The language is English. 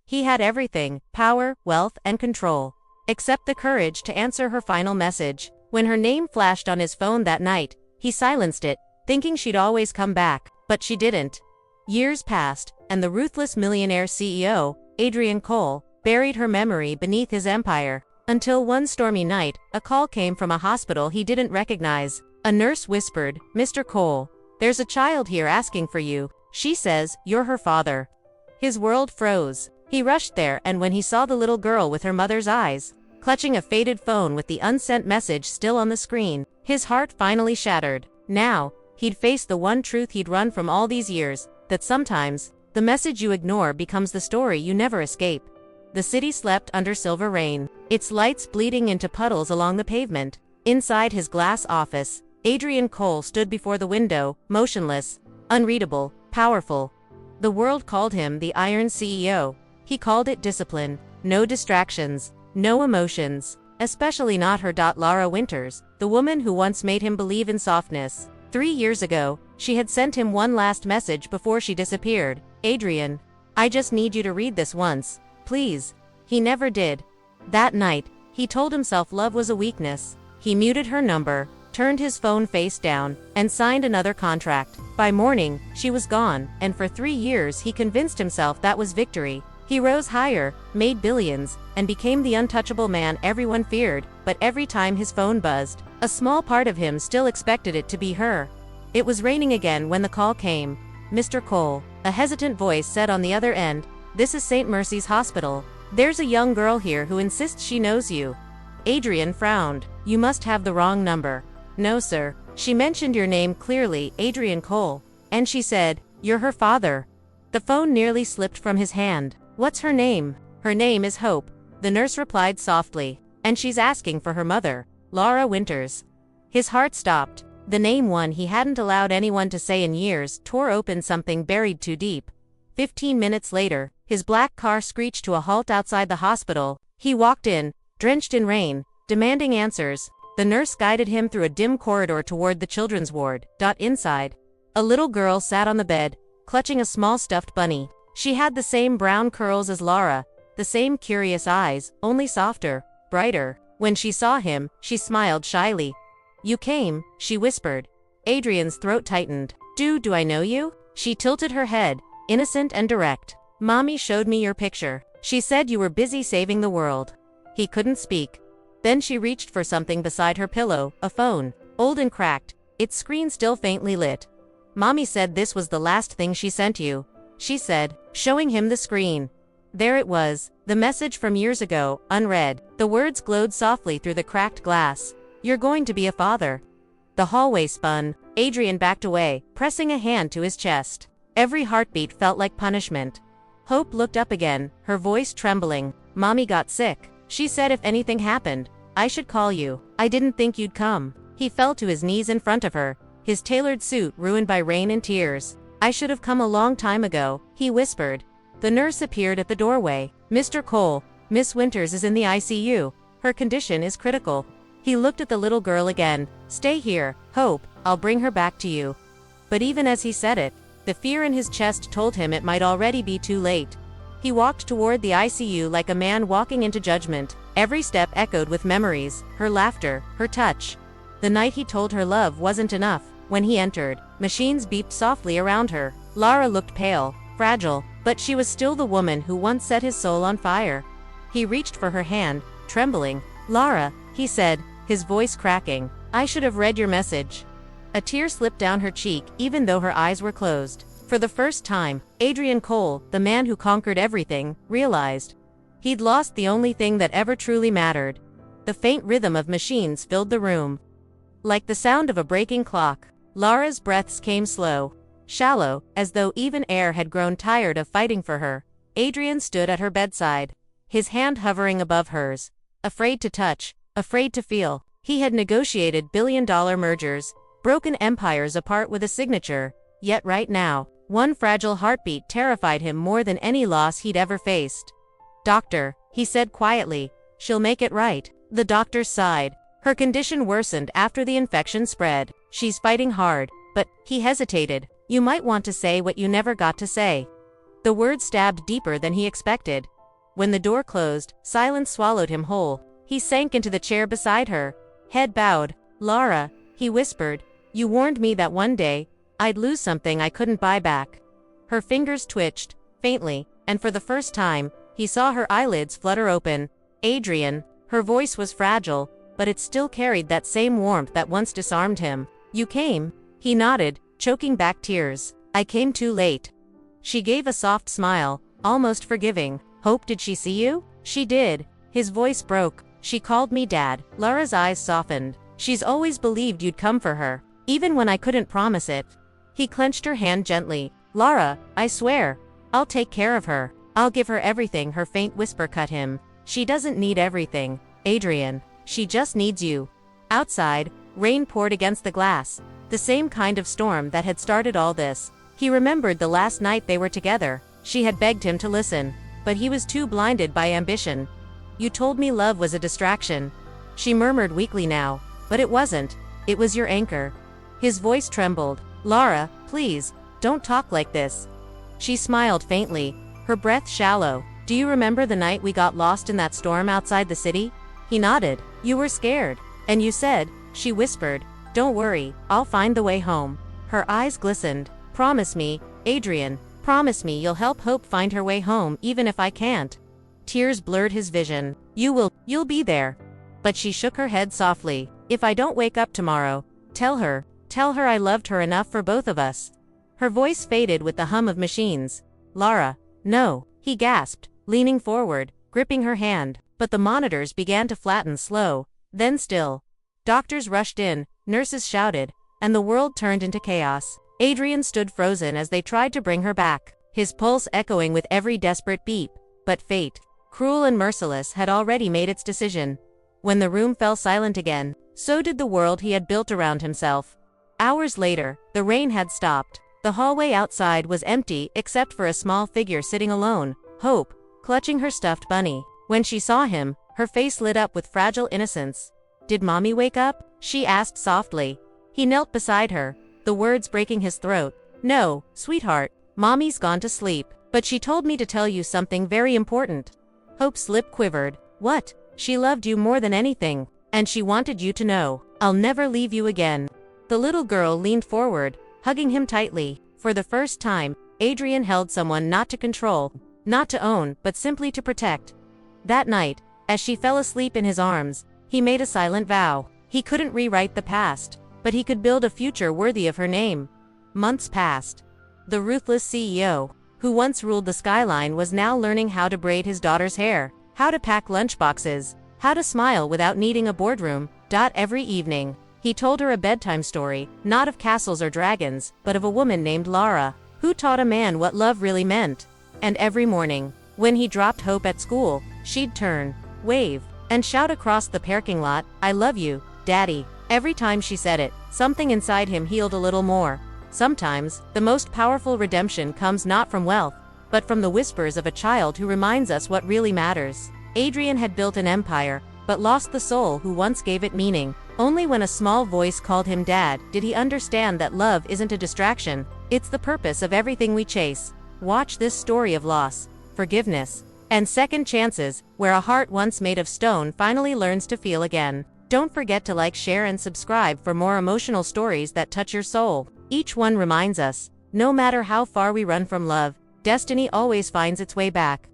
He had everything: power, wealth, and control. Except the courage to answer her final message. When her name flashed on his phone that night, he silenced it, thinking she'd always come back, but she didn't. Years passed, and the ruthless millionaire CEO, Adrian Cole, buried her memory beneath his empire. Until one stormy night, a call came from a hospital he didn't recognize. A nurse whispered, "Mr. Cole, there's a child here asking for you. She says you're her father." His world froze. He rushed there, and when he saw the little girl with her mother's eyes, clutching a faded phone with the unsent message still on the screen, his heart finally shattered. Now, he'd face the one truth he'd run from all these years, that sometimes, the message you ignore becomes the story you never escape. The city slept under silver rain, its lights bleeding into puddles along the pavement. Inside his glass office, Adrian Cole stood before the window, motionless, unreadable, powerful. The world called him the Iron CEO. He called it discipline, no distractions, no emotions, especially not her. Laura Winters, the woman who once made him believe in softness. 3 years ago, she had sent him one last message before she disappeared. "Adrian, I just need you to read this once, please." He never did. That night, he told himself love was a weakness. He muted her number, turned his phone face down, and signed another contract. By morning, she was gone, and for 3 years he convinced himself that was victory. He rose higher, made billions, and became the untouchable man everyone feared, but every time his phone buzzed, a small part of him still expected it to be her. It was raining again when the call came. "Mr. Cole," a hesitant voice said on the other end, "this is St. Mercy's Hospital. There's a young girl here who insists she knows you." Adrian frowned. "You must have the wrong number." "No, sir. She mentioned your name clearly, Adrian Cole. And she said, you're her father." The phone nearly slipped from his hand. "What's her name?" "Her name is Hope," the nurse replied softly. "And she's asking for her mother, Laura Winters." His heart stopped. The name, one he hadn't allowed anyone to say in years, tore open something buried too deep. 15 minutes later, his black car screeched to a halt outside the hospital. He walked in, drenched in rain, demanding answers. The nurse guided him through a dim corridor toward the children's ward. Inside, a little girl sat on the bed, clutching a small stuffed bunny. She had the same brown curls as Laura, the same curious eyes, only softer, brighter. When she saw him, she smiled shyly. "You came," she whispered. Adrian's throat tightened. Do I know you?" She tilted her head, innocent and direct. "Mommy showed me your picture. She said you were busy saving the world." He couldn't speak. Then she reached for something beside her pillow, a phone, old and cracked, its screen still faintly lit. "Mommy said this was the last thing she sent you," she said, showing him the screen. There it was, the message from years ago, unread. The words glowed softly through the cracked glass. "You're going to be a father." The hallway spun. Adrian backed away, pressing a hand to his chest. Every heartbeat felt like punishment. Hope looked up again, her voice trembling. "Mommy got sick. She said if anything happened, I should call you. I didn't think you'd come." He fell to his knees in front of her, his tailored suit ruined by rain and tears. "I should have come a long time ago," he whispered. The nurse appeared at the doorway. "Mr. Cole, Miss Winters is in the ICU. Her condition is critical." He looked at the little girl again. "Stay here, Hope, I'll bring her back to you." But even as he said it, the fear in his chest told him it might already be too late. He walked toward the ICU like a man walking into judgment. Every step echoed with memories, her laughter, her touch. The night he told her love wasn't enough. When he entered, machines beeped softly around her. Lara looked pale, fragile, but she was still the woman who once set his soul on fire. He reached for her hand, trembling. "Lara," he said, his voice cracking, "I should have read your message." A tear slipped down her cheek, even though her eyes were closed. For the first time, Adrian Cole, the man who conquered everything, realized he'd lost the only thing that ever truly mattered. The faint rhythm of machines filled the room. Like the sound of a breaking clock, Lara's breaths came slow, shallow, as though even air had grown tired of fighting for her. Adrian stood at her bedside, his hand hovering above hers, afraid to touch, afraid to feel. He had negotiated billion-dollar mergers, broken empires apart with a signature, yet right now, one fragile heartbeat terrified him more than any loss he'd ever faced. "Doctor," he said quietly, "she'll make it right." The doctor sighed. Her condition worsened after the infection spread. "She's fighting hard." But, he hesitated, "you might want to say what you never got to say." The word stabbed deeper than he expected. When the door closed, silence swallowed him whole. He sank into the chair beside her, head bowed. "Lara," he whispered, "you warned me that one day, I'd lose something I couldn't buy back." Her fingers twitched, faintly, and for the first time, he saw her eyelids flutter open. "Adrian." Her voice was fragile, but it still carried that same warmth that once disarmed him. "You came?" He nodded, choking back tears. "I came too late." She gave a soft smile, almost forgiving. "Hope, did she see you?" "She did." His voice broke. "She called me Dad." Lara's eyes softened. "She's always believed you'd come for her, even when I couldn't promise it." He clenched her hand gently. "Lara, I swear, I'll take care of her. I'll give her everything." Her faint whisper cut him. "She doesn't need everything, Adrian. She just needs you." Outside, rain poured against the glass, the same kind of storm that had started all this. He remembered the last night they were together. She had begged him to listen, but he was too blinded by ambition. "You told me love was a distraction," she murmured weakly now. "But it wasn't. It was your anchor." His voice trembled. "Lara, please, don't talk like this." She smiled faintly, her breath shallow. "Do you remember the night we got lost in that storm outside the city?" He nodded. "You were scared. And you said," she whispered, "don't worry, I'll find the way home." Her eyes glistened. "Promise me, Adrian, promise me you'll help Hope find her way home even if I can't." Tears blurred his vision. You'll be there." But she shook her head softly. "If I don't wake up tomorrow, tell her I loved her enough for both of us." Her voice faded with the hum of machines. "Lara, no," he gasped, leaning forward, gripping her hand. But the monitors began to flatten slow, then still. Doctors rushed in, nurses shouted, and the world turned into chaos. Adrian stood frozen as they tried to bring her back, his pulse echoing with every desperate beat. But fate, cruel and merciless, had already made its decision. When the room fell silent again, so did the world he had built around himself. Hours later, the rain had stopped. The hallway outside was empty except for a small figure sitting alone, Hope, clutching her stuffed bunny. When she saw him, her face lit up with fragile innocence. "Did Mommy wake up?" she asked softly. He knelt beside her, the words breaking his throat. "No, sweetheart, Mommy's gone to sleep, but she told me to tell you something very important." Hope's lip quivered. "What?" "She loved you more than anything, and she wanted you to know. I'll never leave you again." The little girl leaned forward, hugging him tightly. For the first time, Adrian held someone not to control, not to own, but simply to protect. That night, as she fell asleep in his arms, he made a silent vow. He couldn't rewrite the past, but he could build a future worthy of her name. Months passed. The ruthless CEO, who once ruled the skyline, was now learning how to braid his daughter's hair, how to pack lunchboxes, how to smile without needing a boardroom. Every evening, he told her a bedtime story, not of castles or dragons, but of a woman named Lara, who taught a man what love really meant. And every morning, when he dropped Hope at school, she'd turn, wave, and shout across the parking lot, "I love you, Daddy." Every time she said it, something inside him healed a little more. Sometimes, the most powerful redemption comes not from wealth, but from the whispers of a child who reminds us what really matters. Adrian had built an empire, but lost the soul who once gave it meaning. Only when a small voice called him Dad did he understand that love isn't a distraction, it's the purpose of everything we chase. Watch this story of loss, forgiveness, and second chances, where a heart once made of stone finally learns to feel again. Don't forget to like, share, and subscribe for more emotional stories that touch your soul. Each one reminds us, no matter how far we run from love, destiny always finds its way back.